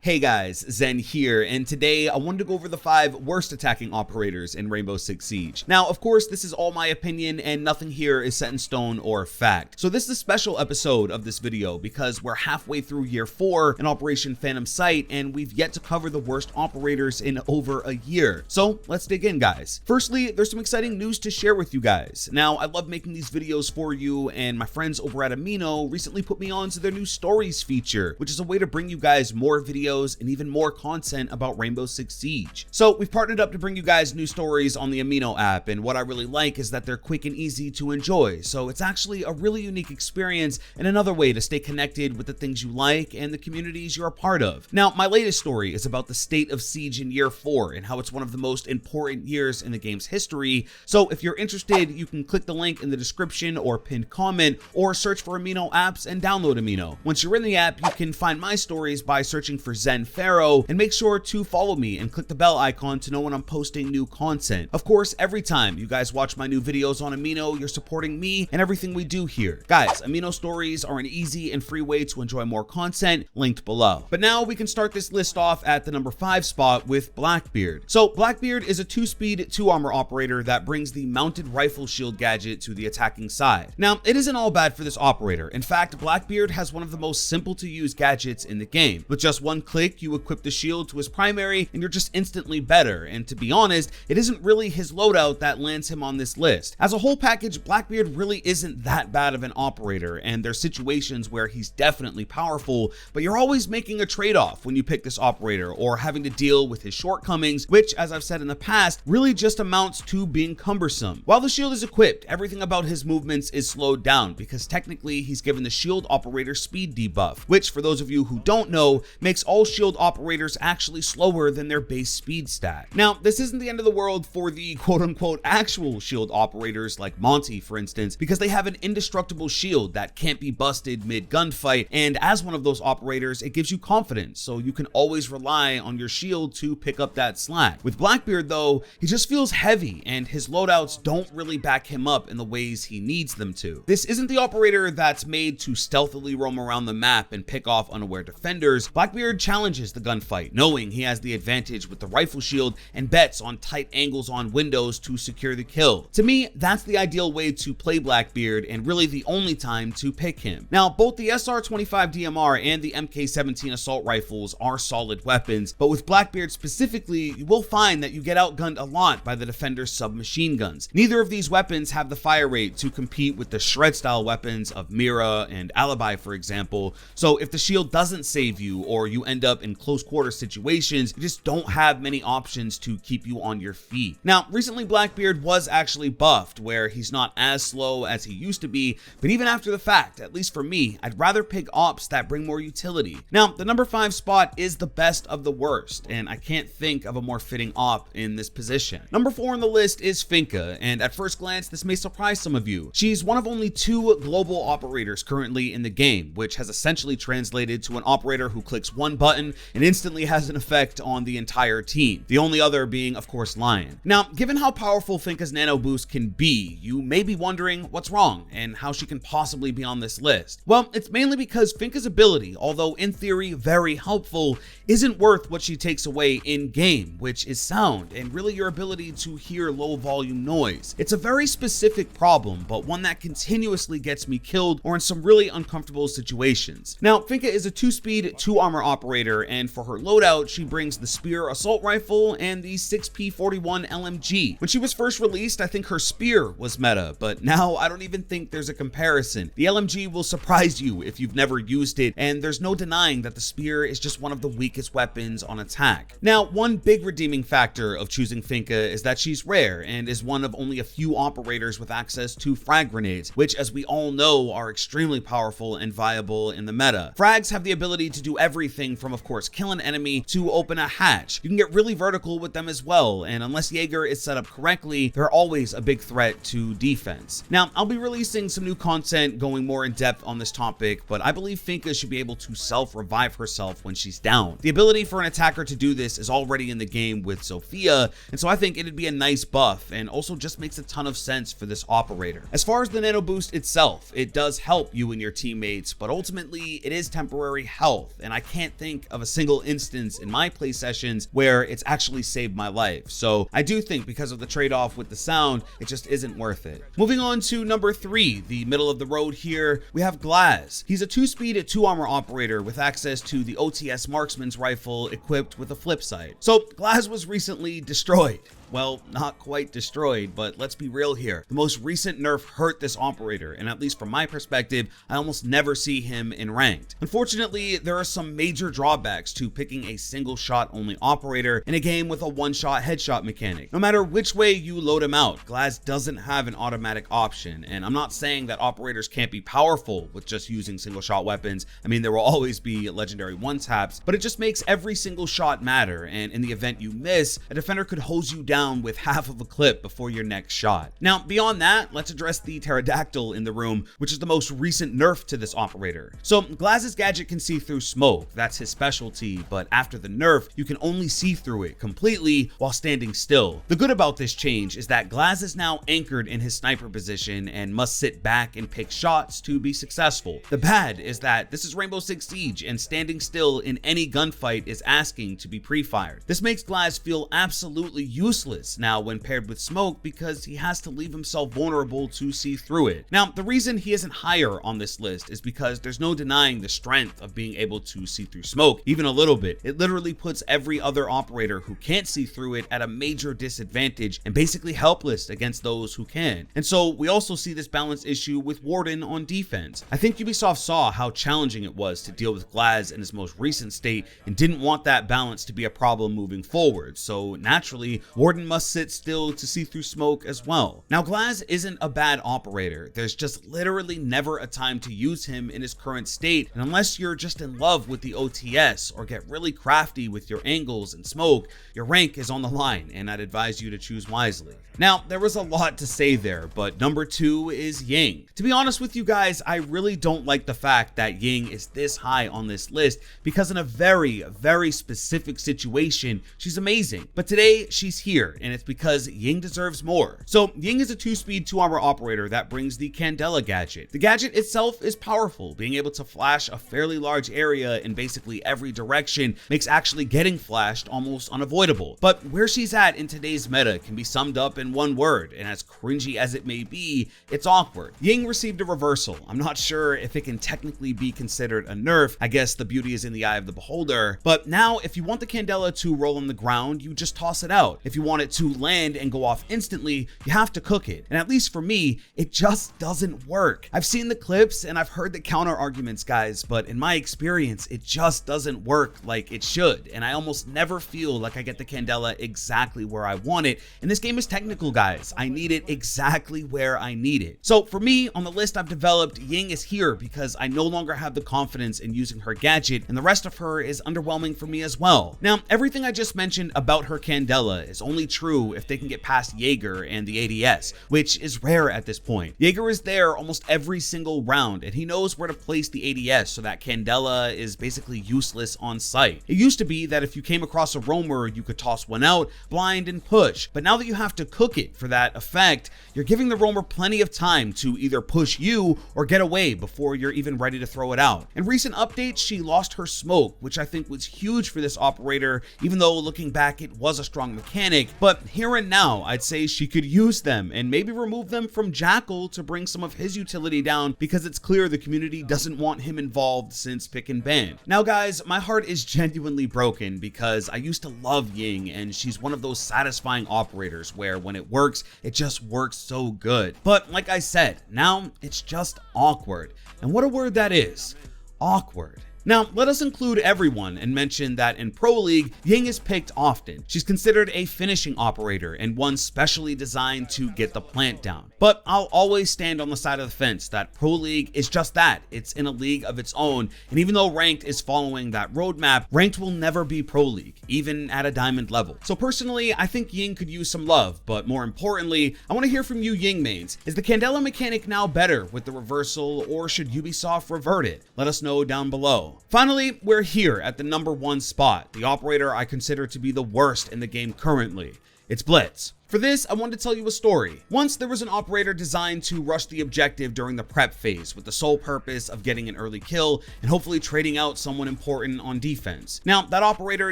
Hey guys, Zen here, and today I wanted to go over the 5 worst attacking operators in Rainbow Six Siege. Now, of course, this is all my opinion, and nothing here is set in stone or fact. So this is a special episode of this video because we're halfway through year 4 in Operation Phantom Sight, and we've yet to cover the worst operators in over a year. So let's dig in, guys. Firstly, there's some exciting news to share with you guys. Now, I love making these videos for you, and my friends over at Amino recently put me on to their new stories feature, which is a way to bring you guys more videos and even more content about Rainbow Six Siege. So we've partnered up to bring you guys new stories on the Amino app, and what I really like is that they're quick and easy to enjoy. So it's actually a really unique experience and another way to stay connected with the things you like and the communities you're a part of. Now, my latest story is about the state of Siege in year 4 and how it's one of the most important years in the game's history. So if you're interested, you can click the link in the description or pinned comment, or search for Amino apps and download Amino. Once you're in the app, you can find my stories by searching for Zen Pharaoh, and make sure to follow me and click the bell icon to know when I'm posting new content. Of course, every time you guys watch my new videos on Amino, you're supporting me and everything we do here. Guys, Amino stories are an easy and free way to enjoy more content, linked below. But now we can start this list off at the number 5 spot with Blackbeard. So Blackbeard is a 2-speed, 2-armor operator that brings the mounted rifle shield gadget to the attacking side. Now, it isn't all bad for this operator. In fact, Blackbeard has one of the most simple to use gadgets in the game. With just one click, you equip the shield to his primary and you're just instantly better. And to be honest, it isn't really his loadout that lands him on this list. As a whole package, Blackbeard really isn't that bad of an operator, and there's situations where he's definitely powerful, but you're always making a trade-off when you pick this operator, or having to deal with his shortcomings, which, as I've said in the past, really just amounts to being cumbersome. While the shield is equipped, everything about his movements is slowed down because technically he's given the shield operator speed debuff, which, for those of you who don't know, makes all shield operators actually slower than their base speed stat. Now, this isn't the end of the world for the quote-unquote actual shield operators like Monty, for instance, because they have an indestructible shield that can't be busted mid-gunfight, and as one of those operators, it gives you confidence, so you can always rely on your shield to pick up that slack. With Blackbeard, though, he just feels heavy, and his loadouts don't really back him up in the ways he needs them to. This isn't the operator that's made to stealthily roam around the map and pick off unaware defenders. Blackbeard challenges the gunfight, knowing he has the advantage with the rifle shield, and bets on tight angles on windows to secure the kill. To me, that's the ideal way to play Blackbeard, and really the only time to pick him. Now, both the SR-25 DMR and the MK-17 assault rifles are solid weapons, but with Blackbeard specifically, you will find that you get outgunned a lot by the defender's submachine guns. Neither of these weapons have the fire rate to compete with the shred-style weapons of Mira and Alibi, for example, so if the shield doesn't save you, or you end up in close quarter situations, you just don't have many options to keep you on your feet. Now, recently Blackbeard was actually buffed, where he's not as slow as he used to be, but even after the fact, at least for me, I'd rather pick ops that bring more utility. Now, the number 5 spot is the best of the worst, and I can't think of a more fitting op in this position. Number 4 on the list is Finca, and at first glance, this may surprise some of you. She's one of only 2 global operators currently in the game, which has essentially translated to an operator who clicks one button and instantly has an effect on the entire team, the only other being, of course, Lion. Now, given how powerful Finca's nano boost can be, you may be wondering what's wrong and how she can possibly be on this list. Well, it's mainly because Finca's ability, although in theory very helpful, isn't worth what she takes away in-game, which is sound and really your ability to hear low volume noise. It's a very specific problem, but one that continuously gets me killed or in some really uncomfortable situations. Now, Finca is a 2-speed, 2-armor operator, and for her loadout, she brings the Spear assault rifle and the 6P41 LMG. When she was first released, I think her Spear was meta, but now I don't even think there's a comparison. The LMG will surprise you if you've never used it, and there's no denying that the Spear is just one of the weakest weapons on attack. Now, one big redeeming factor of choosing Finca is that she's rare and is one of only a few operators with access to frag grenades, which, as we all know, are extremely powerful and viable in the meta. Frags have the ability to do everything from, of course, kill an enemy to open a hatch. You can get really vertical with them as well, and unless Jaeger is set up correctly, they're always a big threat to defense. Now, I'll be releasing some new content going more in depth on this topic, but I believe Finca should be able to self-revive herself when she's down. The ability for an attacker to do this is already in the game with Sophia, and so I think it'd be a nice buff, and also just makes a ton of sense for this operator. As far as the nano boost itself, it does help you and your teammates, but ultimately it is temporary health, and I can't think think of a single instance in my play sessions where it's actually saved my life. So I do think because of the trade-off with the sound, it just isn't worth it. Moving on to number 3, the middle of the road here, we have Glaz. He's a 2-speed 2-armor operator with access to the OTS marksman's rifle equipped with a flip sight. So Glaz was recently destroyed. Well, not quite destroyed, but let's be real here. The most recent nerf hurt this operator, and at least from my perspective, I almost never see him in ranked. Unfortunately, there are some major drawbacks to picking a single shot only operator in a game with a one-shot headshot mechanic. No matter which way you load him out, Glaz doesn't have an automatic option, and I'm not saying that operators can't be powerful with just using single shot weapons. I mean, there will always be legendary one-taps, but it just makes every single shot matter, and in the event you miss, a defender could hose you down with half of a clip before your next shot. Now, beyond that, let's address the pterodactyl in the room, which is the most recent nerf to this operator. So Glaz's gadget can see through smoke, that's his specialty, but after the nerf, you can only see through it completely while standing still. The good about this change is that Glaz is now anchored in his sniper position and must sit back and pick shots to be successful. The bad is that this is Rainbow Six Siege, and standing still in any gunfight is asking to be pre-fired. This makes Glaz feel absolutely useless now when paired with smoke because he has to leave himself vulnerable to see through it. Now, the reason he isn't higher on this list is because there's no denying the strength of being able to see through smoke, even a little bit. It literally puts every other operator who can't see through it at a major disadvantage and basically helpless against those who can. And so we also see this balance issue with Warden on defense. I think Ubisoft saw how challenging it was to deal with Glaz in his most recent state and didn't want that balance to be a problem moving forward. So naturally, Warden must sit still to see through smoke as well. Now, Glaz isn't a bad operator. There's just literally never a time to use him in his current state, and unless you're just in love with the OTS or get really crafty with your angles and smoke, your rank is on the line, and I'd advise you to choose wisely. Now, there was a lot to say there, but number 2 is Ying. To be honest with you guys, I really don't like the fact that Ying is this high on this list because in a very, very specific situation, she's amazing. But today, she's here, and it's because Ying deserves more. So Ying is a 2-speed 2-armor operator that brings the Candela gadget. The gadget itself is powerful. Being able to flash a fairly large area in basically every direction makes actually getting flashed almost unavoidable. But where she's at in today's meta can be summed up in one word, and as cringy as it may be, it's awkward. Ying received a reversal. I'm not sure if it can technically be considered a nerf. I guess the beauty is in the eye of the beholder. But now, if you want the Candela to roll on the ground, you just toss it out. If you want it to land and go off instantly, you have to cook it. And at least for me, it just doesn't work. I've seen the clips and I've heard the counter arguments, guys, but in my experience, it just doesn't work like it should. And I almost never feel like I get the Candela exactly where I want it. And this game is technical, guys. I need it exactly where I need it. So for me, on the list I've developed, Ying is here because I no longer have the confidence in using her gadget, and the rest of her is underwhelming for me as well. Now, everything I just mentioned about her Candela is only true if they can get past Jaeger and the ADS, which is rare at this point. Jaeger is there almost every single round, and he knows where to place the ADS so that Candela is basically useless on sight. It used to be that if you came across a roamer, you could toss one out, blind, and push, but now that you have to cook it for that effect, you're giving the roamer plenty of time to either push you or get away before you're even ready to throw it out. In recent updates, she lost her smoke, which I think was huge for this operator, even though looking back it was a strong mechanic, but here and now I'd say she could use them and maybe remove them from Jackal to bring some of his utility down because it's clear the community doesn't want him involved since pick and ban. Now guys, my heart is genuinely broken because I used to love Ying and she's one of those satisfying operators where when it works, it just works so good. But like I said, now it's just awkward. And what a word that is, awkward. Now, let us include everyone and mention that in Pro League, Ying is picked often. She's considered a finishing operator and one specially designed to get the plant down. But I'll always stand on the side of the fence that Pro League is just that. It's in a league of its own, and even though Ranked is following that roadmap, Ranked will never be Pro League, even at a diamond level. So personally, I think Ying could use some love, but more importantly, I want to hear from you Ying mains. Is the Candela mechanic now better with the reversal, or should Ubisoft revert it? Let us know down below. Finally, we're here at the number 1 spot, the operator I consider to be the worst in the game currently. It's Blitz. For this, I wanted to tell you a story. Once there was an operator designed to rush the objective during the prep phase with the sole purpose of getting an early kill and hopefully trading out someone important on defense. Now, that operator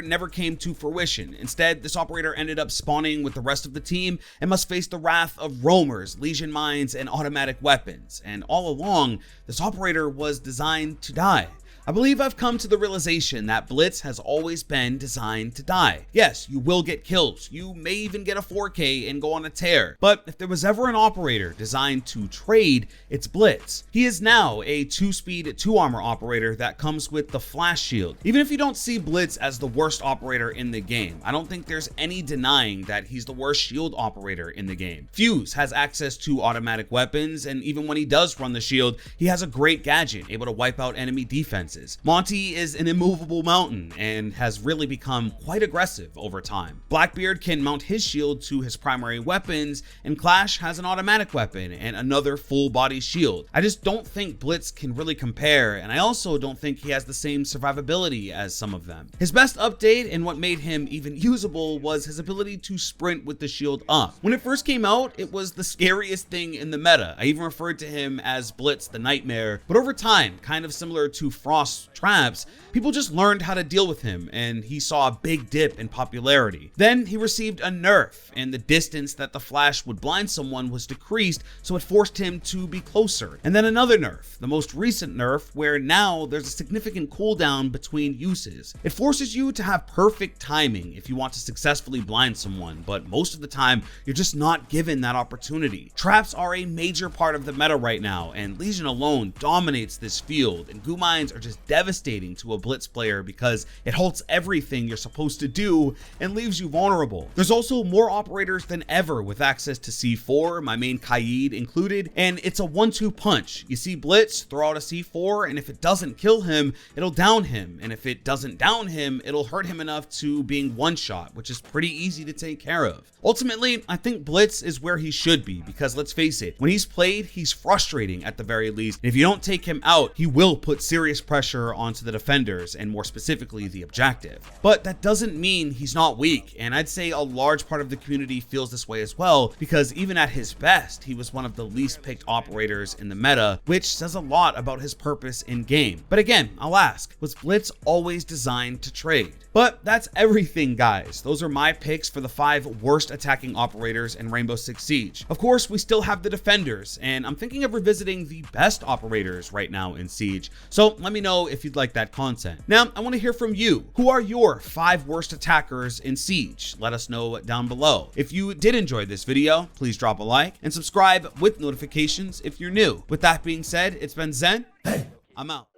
never came to fruition. Instead, this operator ended up spawning with the rest of the team and must face the wrath of roamers, legion mines, and automatic weapons. And all along, this operator was designed to die. I believe I've come to the realization that Blitz has always been designed to die. Yes, you will get kills, you may even get a 4K and go on a tear, but if there was ever an operator designed to trade, it's Blitz. He is now a 2-speed, 2-armor operator that comes with the flash shield. Even if you don't see Blitz as the worst operator in the game, I don't think there's any denying that he's the worst shield operator in the game. Fuse has access to automatic weapons, and even when he does run the shield, he has a great gadget, able to wipe out enemy defenses. Monty is an immovable mountain and has really become quite aggressive over time. Blackbeard can mount his shield to his primary weapons, and Clash has an automatic weapon and another full body shield. I just don't think Blitz can really compare, and I also don't think he has the same survivability as some of them. His best update and what made him even usable was his ability to sprint with the shield up. When it first came out, it was the scariest thing in the meta. I even referred to him as Blitz the Nightmare, but over time, kind of similar to Frost traps, people just learned how to deal with him, and he saw a big dip in popularity. Then he received a nerf, and the distance that the flash would blind someone was decreased, so it forced him to be closer. And then another nerf, the most recent nerf, where now there's a significant cooldown between uses. It forces you to have perfect timing if you want to successfully blind someone, but most of the time, you're just not given that opportunity. Traps are a major part of the meta right now, and Legion alone dominates this field, and goo mines are just devastating to a Blitz player because it halts everything you're supposed to do and leaves you vulnerable. There's also more operators than ever with access to C4, my main Kaid included, and it's a 1-2 punch. You see Blitz throw out a C4, and if it doesn't kill him, it'll down him, and if it doesn't down him, it'll hurt him enough to being one-shot, which is pretty easy to take care of. Ultimately, I think Blitz is where he should be, because let's face it, when he's played, he's frustrating at the very least, and if you don't take him out, he will put serious pressure onto the defenders, and more specifically the objective. But that doesn't mean he's not weak, and I'd say a large part of the community feels this way as well, because even at his best, he was one of the least picked operators in the meta, which says a lot about his purpose in game. But again, I'll ask, was Blitz always designed to trade? But that's everything, guys. Those are my picks for the 5 worst attacking operators in Rainbow Six Siege. Of course, we still have the defenders, and I'm thinking of revisiting the best operators right now in Siege, so let me know if you'd like that content. Now, I want to hear from you. Who are your 5 worst attackers in Siege? Let us know down below. If you did enjoy this video, please drop a like and subscribe with notifications if you're new. With that being said, it's been Zen. Hey, I'm out.